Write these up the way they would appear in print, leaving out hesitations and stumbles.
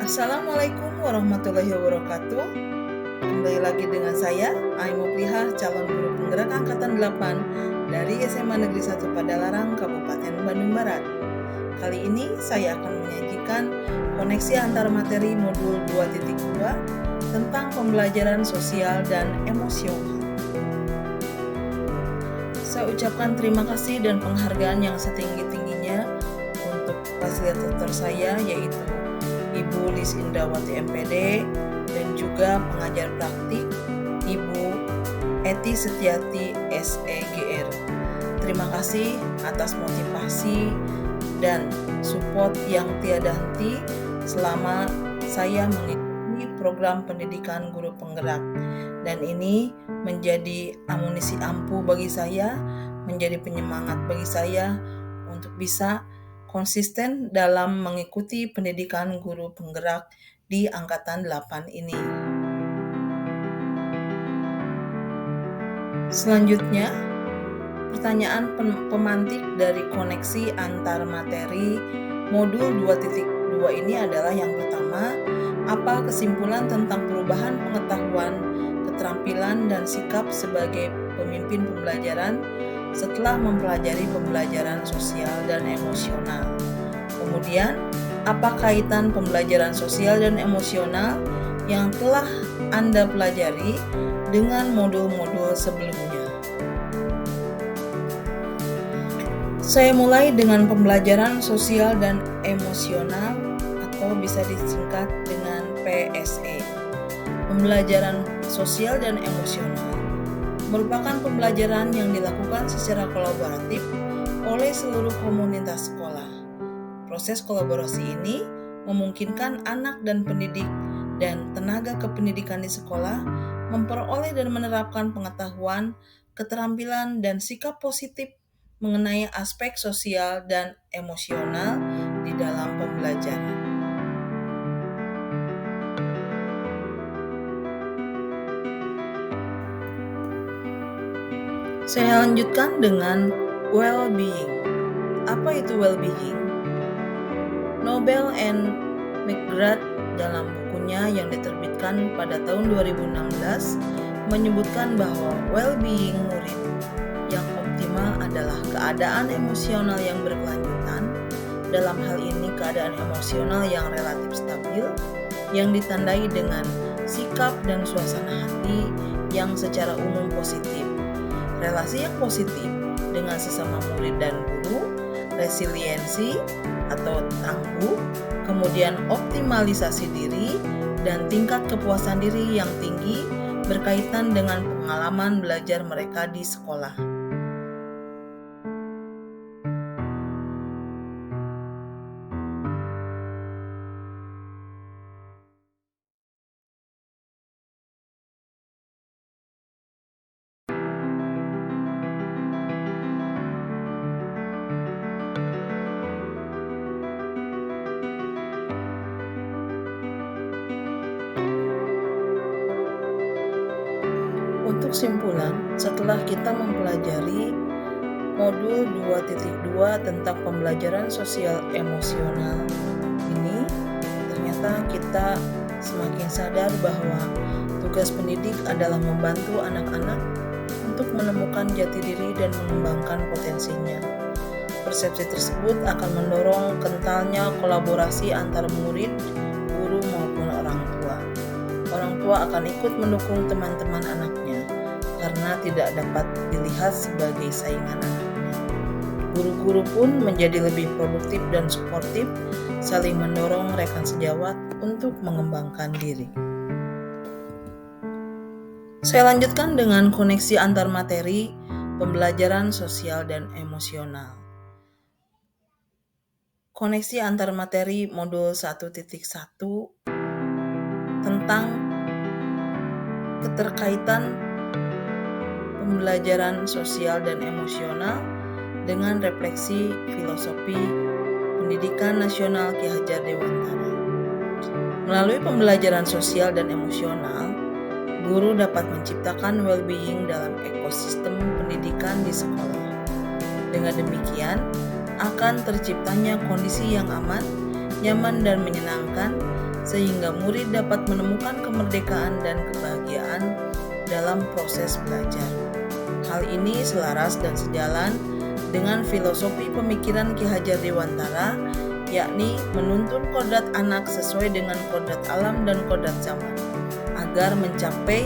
Assalamualaikum warahmatullahi wabarakatuh. Kembali lagi dengan saya, Aimo Priha, calon guru penggerak angkatan 8 dari SMA Negeri 1 Padalarang, Kabupaten Bandung Barat. Kali ini saya akan menyajikan koneksi antar materi modul 2.2 tentang pembelajaran sosial dan emosional. Saya ucapkan terima kasih dan penghargaan yang setinggi-tingginya untuk fasilitator saya, yaitu Ibu Lis Indrawati MPD, dan juga pengajar praktik Ibu Eti Setiati SEGR. Terima kasih atas motivasi dan support yang tiada henti selama saya mengikuti program pendidikan guru penggerak, dan ini menjadi amunisi ampuh bagi saya, menjadi penyemangat bagi saya untuk bisa konsisten dalam mengikuti pendidikan guru penggerak di angkatan 8 ini. Selanjutnya, pertanyaan pemantik dari koneksi antar materi modul 2.2 ini adalah yang pertama, apa kesimpulan tentang perubahan pengetahuan, keterampilan, dan sikap sebagai pemimpin pembelajaran setelah mempelajari pembelajaran sosial dan emosional. Kemudian, apa kaitan pembelajaran sosial dan emosional yang telah Anda pelajari dengan modul-modul sebelumnya? Saya mulai dengan pembelajaran sosial dan emosional, atau bisa disingkat dengan PSE. Pembelajaran sosial dan emosional merupakan pembelajaran yang dilakukan secara kolaboratif oleh seluruh komunitas sekolah. Proses kolaborasi ini memungkinkan anak dan pendidik dan tenaga kependidikan di sekolah memperoleh dan menerapkan pengetahuan, keterampilan, dan sikap positif mengenai aspek sosial dan emosional di dalam pembelajaran. Saya lanjutkan dengan well-being. Apa itu well-being? Nobel and McGrath dalam bukunya yang diterbitkan pada tahun 2016 menyebutkan bahwa well-being murid yang optimal adalah keadaan emosional yang berkelanjutan, dalam hal ini keadaan emosional yang relatif stabil, yang ditandai dengan sikap dan suasana hati yang secara umum positif, relasi yang positif dengan sesama murid dan guru, resiliensi atau tangguh, kemudian optimalisasi diri, dan tingkat kepuasan diri yang tinggi berkaitan dengan pengalaman belajar mereka di sekolah. Untuk simpulan, setelah kita mempelajari modul 2.2 tentang pembelajaran sosial emosional ini, ternyata kita semakin sadar bahwa tugas pendidik adalah membantu anak-anak untuk menemukan jati diri dan mengembangkan potensinya. Persepsi tersebut akan mendorong kentalnya kolaborasi antar murid, guru maupun orang tua. Orang tua akan ikut mendukung teman-teman anaknya karena tidak dapat dilihat sebagai saingan anaknya. Guru-guru pun menjadi lebih produktif dan suportif, saling mendorong rekan sejawat untuk mengembangkan diri. Saya lanjutkan dengan koneksi antar materi pembelajaran sosial dan emosional. Koneksi antar materi modul 1.1 tentang keterkaitan pembelajaran sosial dan emosional dengan refleksi filosofi pendidikan nasional Ki Hajar Dewantara. Melalui pembelajaran sosial dan emosional, guru dapat menciptakan well-being dalam ekosistem pendidikan di sekolah. Dengan demikian, akan terciptanya kondisi yang aman, nyaman, dan menyenangkan sehingga murid dapat menemukan kemerdekaan dan kebahagiaan dalam proses belajar. Hal ini selaras dan sejalan dengan filosofi pemikiran Ki Hajar Dewantara, yakni menuntun kodrat anak sesuai dengan kodrat alam dan kodrat zaman, agar mencapai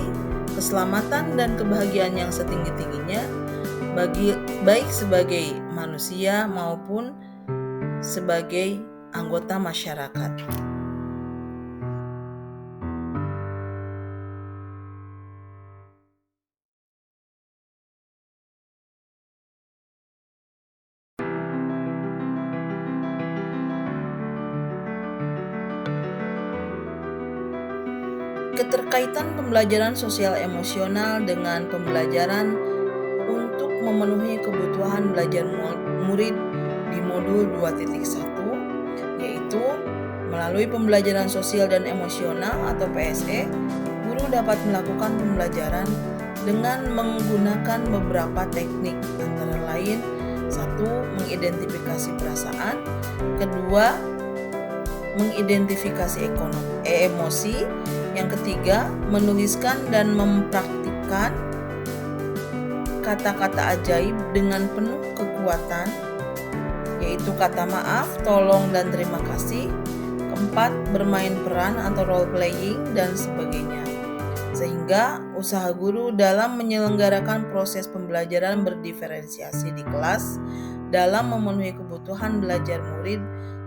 keselamatan dan kebahagiaan yang setinggi-tingginya baik sebagai manusia maupun sebagai anggota masyarakat. Keterkaitan pembelajaran sosial emosional dengan pembelajaran untuk memenuhi kebutuhan belajar murid di modul 2.1, yaitu melalui pembelajaran sosial dan emosional atau PSE, guru dapat melakukan pembelajaran dengan menggunakan beberapa teknik, antara lain 1. Mengidentifikasi perasaan, 2. Mengidentifikasi emosi, yang ketiga, menuliskan dan mempraktikkan kata-kata ajaib dengan penuh kekuatan, yaitu kata maaf, tolong, dan terima kasih. Keempat, bermain peran atau role playing dan sebagainya. Sehingga usaha guru dalam menyelenggarakan proses pembelajaran berdiferensiasi di kelas dalam memenuhi kebutuhan belajar murid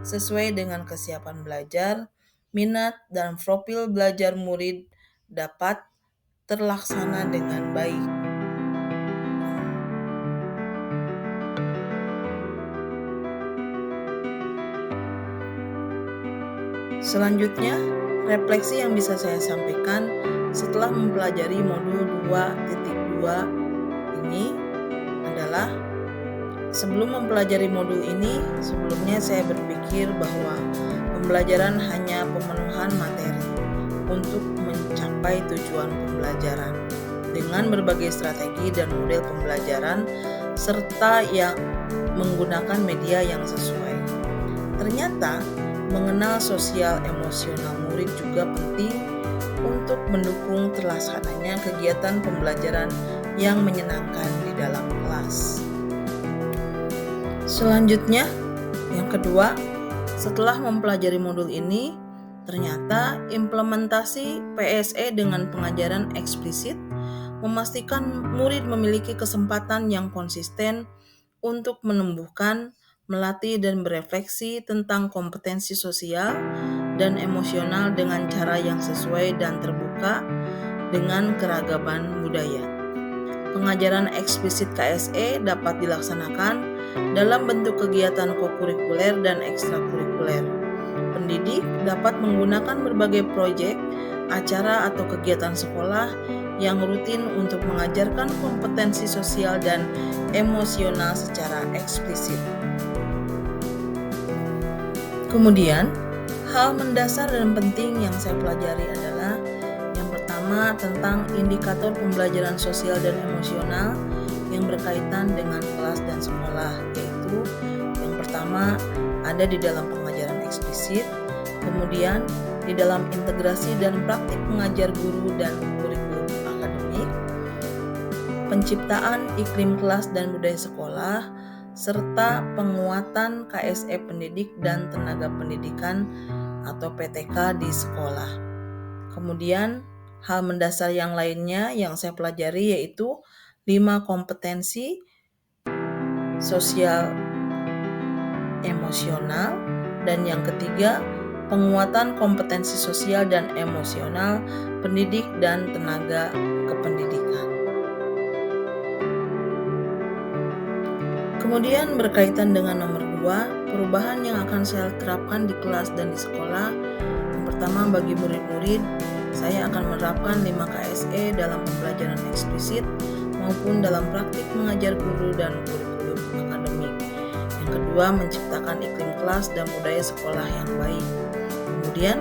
sesuai dengan kesiapan belajar, minat, dan profil belajar murid dapat terlaksana dengan baik. Selanjutnya, refleksi yang bisa saya sampaikan setelah mempelajari modul 2.2 ini adalah, sebelum mempelajari modul ini, sebelumnya saya berpikir bahwa pembelajaran hanya pemenuhan materi untuk mencapai tujuan pembelajaran dengan berbagai strategi dan model pembelajaran serta yang menggunakan media yang sesuai. Ternyata mengenal sosial emosional murid juga penting untuk mendukung terlaksananya kegiatan pembelajaran yang menyenangkan di dalam kelas. Selanjutnya, yang kedua, setelah mempelajari modul ini, ternyata implementasi PSE dengan pengajaran eksplisit memastikan murid memiliki kesempatan yang konsisten untuk menumbuhkan, melatih, dan berefleksi tentang kompetensi sosial dan emosional dengan cara yang sesuai dan terbuka dengan keragaman budaya. Pengajaran eksplisit KSE dapat dilaksanakan dalam bentuk kegiatan kokurikuler dan ekstrakurikuler. Pendidik dapat menggunakan berbagai proyek, acara, atau kegiatan sekolah yang rutin untuk mengajarkan kompetensi sosial dan emosional secara eksplisit. Kemudian, hal mendasar dan penting yang saya pelajari adalah yang pertama tentang indikator pembelajaran sosial dan emosional yang berkaitan dengan kelas dan sekolah, yaitu yang pertama ada di dalam pengajaran eksplisit, kemudian di dalam integrasi dan praktik mengajar guru dan kurikulum akademik, penciptaan iklim kelas dan budaya sekolah, serta penguatan KSE pendidik dan tenaga pendidikan atau PTK di sekolah. Kemudian hal mendasar yang lainnya yang saya pelajari yaitu 5 kompetensi sosial emosional, dan yang ketiga penguatan kompetensi sosial dan emosional pendidik dan tenaga kependidikan. Kemudian berkaitan dengan nomor 2, perubahan yang akan saya terapkan di kelas dan di sekolah. Yang pertama, bagi murid-murid, saya akan menerapkan 5 KSE dalam pembelajaran eksplisit maupun dalam praktik mengajar guru dan kurikulum akademik. Yang kedua, menciptakan iklim kelas dan budaya sekolah yang baik. Kemudian,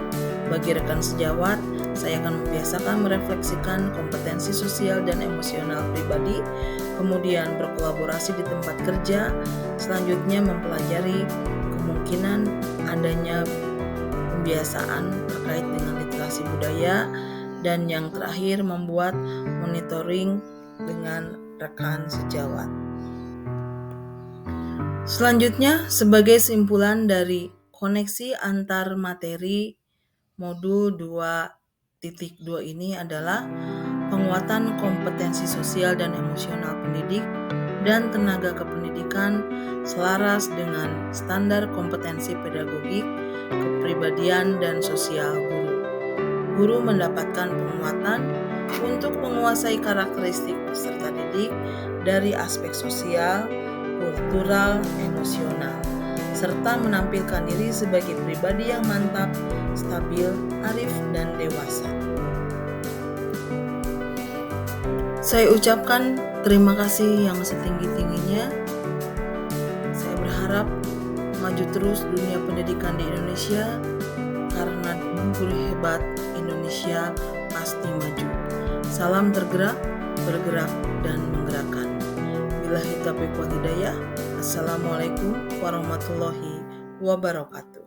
bagi rekan sejawat, saya akan membiasakan merefleksikan kompetensi sosial dan emosional pribadi, kemudian berkolaborasi di tempat kerja, selanjutnya mempelajari kemungkinan adanya pembiasaan terkait dengan literasi budaya, dan yang terakhir membuat monitoring dengan rekan sejawat. Selanjutnya, sebagai simpulan dari koneksi antar materi modul 2.2 ini adalah penguatan kompetensi sosial dan emosional pendidik dan tenaga kependidikan selaras dengan standar kompetensi pedagogik, kepribadian, dan sosial guru. Guru mendapatkan penguatan untuk menguasai karakteristik peserta didik dari aspek sosial, kultural, emosional, serta menampilkan diri sebagai pribadi yang mantap, stabil, arif, dan dewasa. Saya ucapkan terima kasih yang setinggi-tingginya. Saya berharap maju terus dunia pendidikan di Indonesia, karena guru hebat Indonesia pasti maju. Salam tergerak, bergerak, dan menggerakkan. Billahi taufiq wal hidayah. Assalamualaikum warahmatullahi wabarakatuh.